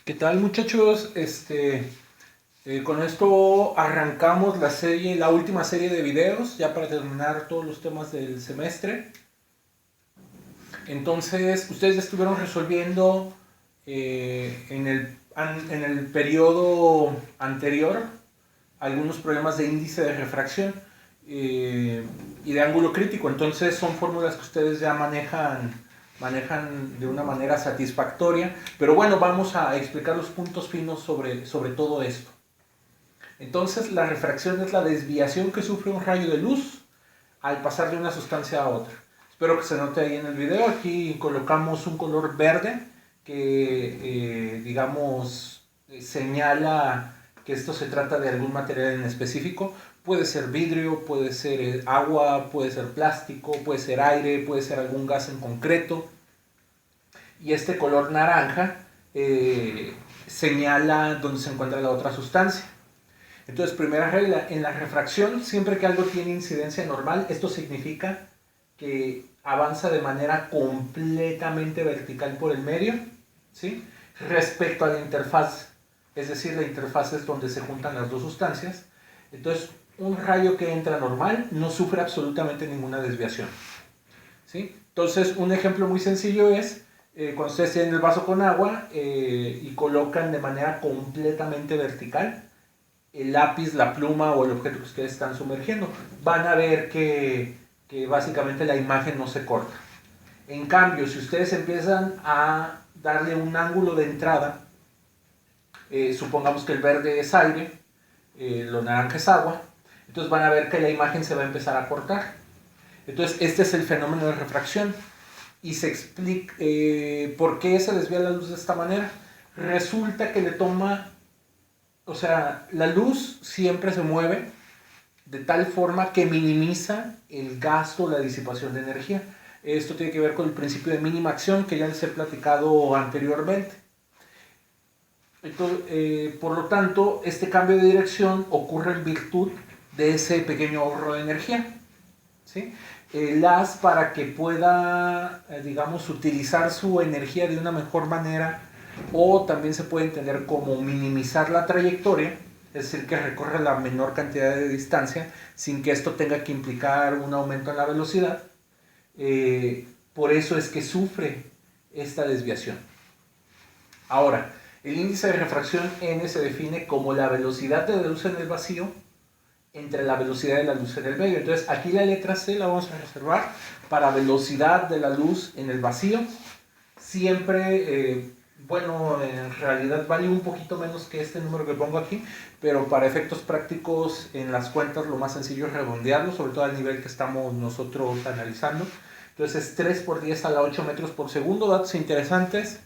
¿Qué tal, muchachos? Con esto arrancamos la última serie de videos, ya para terminar todos los temas del semestre. Entonces, ustedes ya estuvieron resolviendo en el periodo anterior algunos problemas de índice de refracción eh, y de ángulo crítico. Entonces, son fórmulas que ustedes ya manejan de una manera satisfactoria. Pero bueno, vamos a explicar los puntos finos sobre todo esto. Entonces, la refracción es la desviación que sufre un rayo de luz al pasar de una sustancia a otra. Espero que se note ahí en el video. Aquí colocamos un color verde que, digamos, señala que esto se trata de algún material en específico. Puede ser vidrio, puede ser agua, puede ser plástico, puede ser aire, puede ser algún gas en concreto. Y este color naranja señala dónde se encuentra la otra sustancia. Entonces, primera regla, en la refracción, siempre que algo tiene incidencia normal, esto significa que avanza de manera completamente vertical por el medio, ¿sí? Respecto a la interfaz. Es decir, la interfaz es donde se juntan las dos sustancias. Entonces, un rayo que entra normal no sufre absolutamente ninguna desviación, ¿sí? Entonces, un ejemplo muy sencillo es cuando ustedes tienen el vaso con agua y colocan de manera completamente vertical el lápiz, la pluma o el objeto que ustedes están sumergiendo, van a ver que básicamente la imagen no se corta. En cambio, si ustedes empiezan a darle un ángulo de entrada, supongamos que el verde es aire, lo naranja es agua, entonces van a ver que la imagen se va a empezar a cortar. Entonces, este es el fenómeno de refracción. Y se explica por qué se desvía la luz de esta manera. Resulta que le toma, o sea, la luz siempre se mueve de tal forma que minimiza el gasto o la disipación de energía. Esto tiene que ver con el principio de mínima acción que ya les he platicado anteriormente. Entonces, por lo tanto, este cambio de dirección ocurre en virtud de ese pequeño ahorro de energía, ¿sí? LAS, para que pueda, digamos, utilizar su energía de una mejor manera, o también se puede entender como minimizar la trayectoria, es decir, que recorre la menor cantidad de distancia sin que esto tenga que implicar un aumento en la velocidad. Por eso es que sufre esta desviación. Ahora, el índice de refracción n se define como la velocidad de la luz en el vacío entre la velocidad de la luz en el medio. Entonces, aquí la letra C la vamos a reservar para velocidad de la luz en el vacío. Siempre, bueno, en realidad vale un poquito menos que este número que pongo aquí, pero para efectos prácticos en las cuentas lo más sencillo es redondearlo, sobre todo al nivel que estamos nosotros analizando. Entonces es 3 por 10 a la 8 metros por segundo, datos interesantes.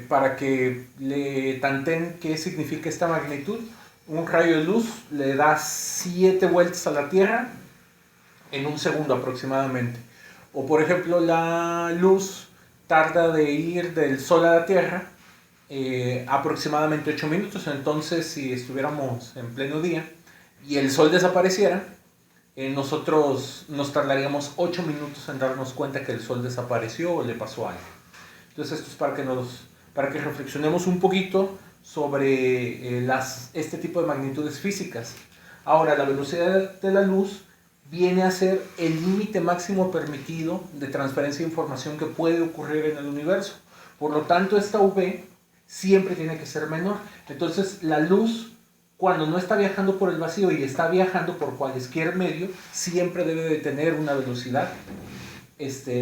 Para que le tanteen qué significa esta magnitud. Un rayo de luz le da 7 vueltas a la Tierra en un segundo aproximadamente. O por ejemplo, la luz tarda de ir del Sol a la Tierra aproximadamente 8 minutos. Entonces, si estuviéramos en pleno día y el Sol desapareciera, nosotros nos tardaríamos 8 minutos en darnos cuenta que el Sol desapareció o le pasó algo. Entonces, esto es para que reflexionemos un poquito sobre este tipo de magnitudes físicas. Ahora, la velocidad de la luz viene a ser el límite máximo permitido de transferencia de información que puede ocurrir en el universo. Por lo tanto, esta V siempre tiene que ser menor. Entonces, la luz, cuando no está viajando por el vacío y está viajando por cualquier medio, siempre debe de tener una velocidad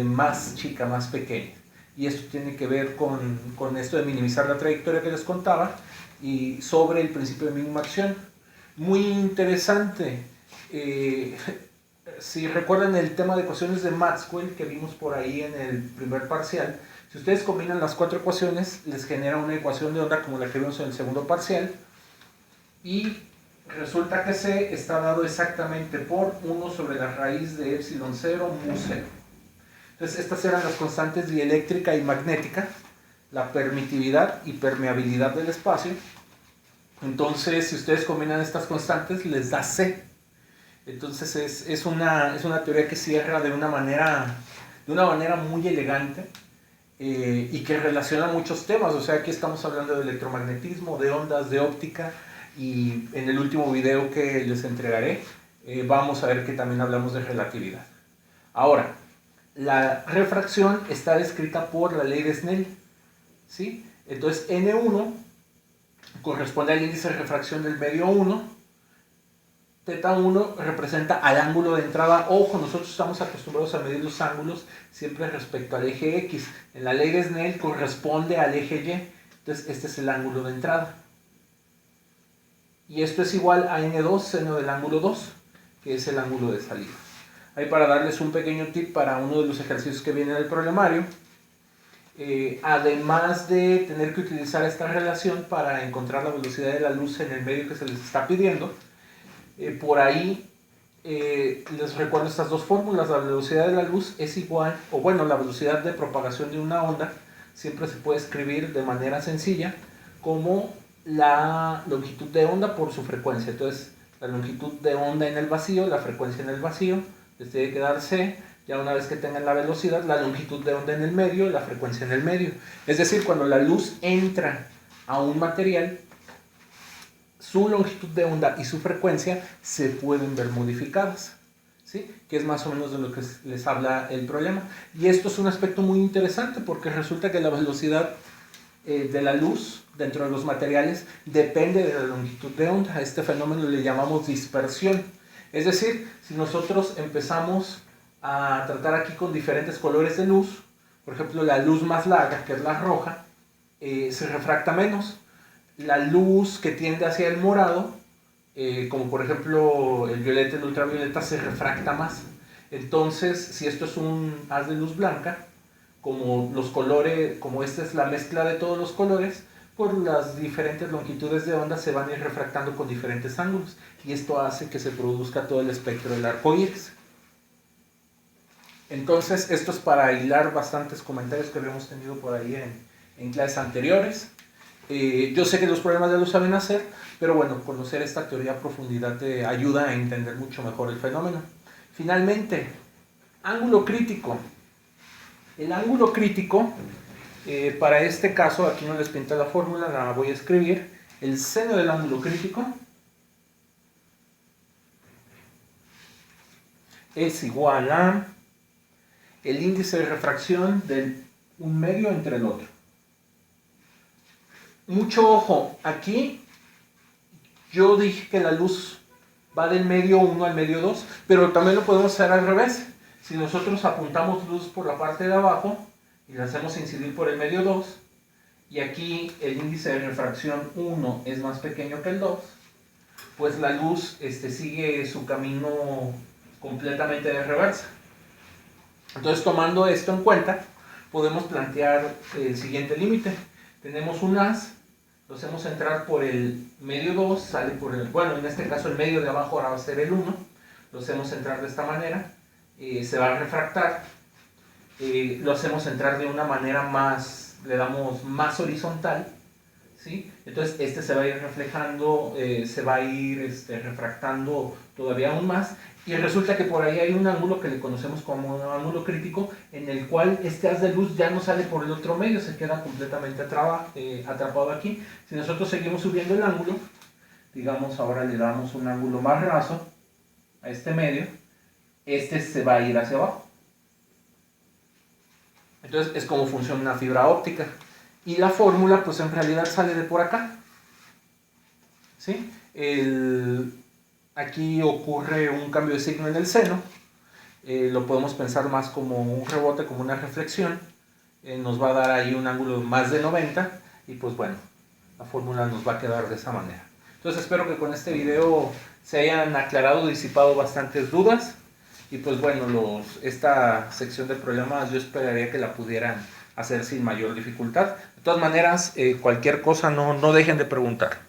más chica, más pequeña. Y esto tiene que ver con esto de minimizar la trayectoria que les contaba y sobre el principio de mínima acción. Muy interesante. Si recuerdan el tema de ecuaciones de Maxwell que vimos por ahí en el primer parcial, si ustedes combinan las 4 ecuaciones, les genera una ecuación de onda como la que vimos en el segundo parcial. Y resulta que C está dado exactamente por 1 sobre la raíz de epsilon 0 mu 0. Entonces, estas eran las constantes dieléctrica y magnética, la permitividad y permeabilidad del espacio. Entonces, si ustedes combinan estas constantes, les da C. Entonces, es una teoría que cierra de una manera muy elegante. y que relaciona muchos temas. O sea, aquí estamos hablando de electromagnetismo, de ondas, de óptica, y en el último video que les entregaré vamos a ver que también hablamos de relatividad. Ahora, la refracción está descrita por la ley de Snell, ¿sí? Entonces N1 corresponde al índice de refracción del medio 1, Teta 1 representa al ángulo de entrada. Ojo, nosotros estamos acostumbrados a medir los ángulos siempre respecto al eje X. En la ley de Snell corresponde al eje Y. Entonces este es el ángulo de entrada. Y esto es igual a N2 seno del ángulo 2, que es el ángulo de salida. Ahí para darles un pequeño tip para uno de los ejercicios que viene del problemario. Además de tener que utilizar esta relación para encontrar la velocidad de la luz en el medio que se les está pidiendo, por ahí les recuerdo estas dos fórmulas. La velocidad de la luz es igual, o bueno, la velocidad de propagación de una onda siempre se puede escribir de manera sencilla como la longitud de onda por su frecuencia. Entonces la longitud de onda en el vacío, la frecuencia en el vacío, les tiene que dar C. Ya una vez que tengan la velocidad, la longitud de onda en el medio, la frecuencia en el medio. Es decir, cuando la luz entra a un material, su longitud de onda y su frecuencia se pueden ver modificadas, ¿sí? Que es más o menos de lo que les habla el problema. Y esto es un aspecto muy interesante porque resulta que la velocidad de la luz dentro de los materiales depende de la longitud de onda. A este fenómeno le llamamos dispersión. Es decir, si nosotros empezamos a tratar aquí con diferentes colores de luz, por ejemplo la luz más larga, que es la roja, se refracta menos. La luz que tiende hacia el morado, como por ejemplo el violeta y el ultravioleta, se refracta más. Entonces, si esto es un haz de luz blanca, como los colores, como esta es la mezcla de todos los colores, por las diferentes longitudes de onda se van a ir refractando con diferentes ángulos, y esto hace que se produzca todo el espectro del arco iris. Entonces, esto es para hilar bastantes comentarios que habíamos tenido por ahí en clases anteriores. Yo sé que los problemas ya lo saben hacer, pero bueno, conocer esta teoría a profundidad te ayuda a entender mucho mejor el fenómeno. Finalmente, ángulo crítico. El ángulo crítico, para este caso, aquí no les pinta la fórmula, la voy a escribir. El seno del ángulo crítico es igual a el índice de refracción de un medio entre el otro. Mucho ojo, aquí yo dije que la luz va del medio 1 al medio 2, pero también lo podemos hacer al revés. Si nosotros apuntamos luz por la parte de abajo y la hacemos incidir por el medio 2, y aquí el índice de refracción 1 es más pequeño que el 2, pues la luz sigue su camino completamente de reversa. Entonces, tomando esto en cuenta, podemos plantear el siguiente límite. Tenemos un haz, lo hacemos entrar por el medio 2, sale por el, bueno, en este caso el medio de abajo ahora va a ser el 1, lo hacemos entrar de esta manera, se va a refractar, lo hacemos entrar de una manera más, le damos más horizontal, ¿sí? Entonces este se va a ir reflejando, se va a ir refractando todavía aún más, y resulta que por ahí hay un ángulo que le conocemos como un ángulo crítico, en el cual este haz de luz ya no sale por el otro medio, se queda completamente atrapado aquí. Si nosotros seguimos subiendo el ángulo, digamos ahora le damos un ángulo más raso a este medio, este se va a ir hacia abajo. Entonces es como funciona una fibra óptica. Y la fórmula pues en realidad sale de por acá, ¿sí? Aquí ocurre un cambio de signo en el seno, lo podemos pensar más como un rebote, como una reflexión, nos va a dar ahí un ángulo más de 90, y pues bueno, la fórmula nos va a quedar de esa manera. Entonces espero que con este video se hayan aclarado, disipado bastantes dudas, y pues bueno, esta sección de problemas yo esperaría que la pudieran hacer sin mayor dificultad. De todas maneras, cualquier cosa no dejen de preguntar.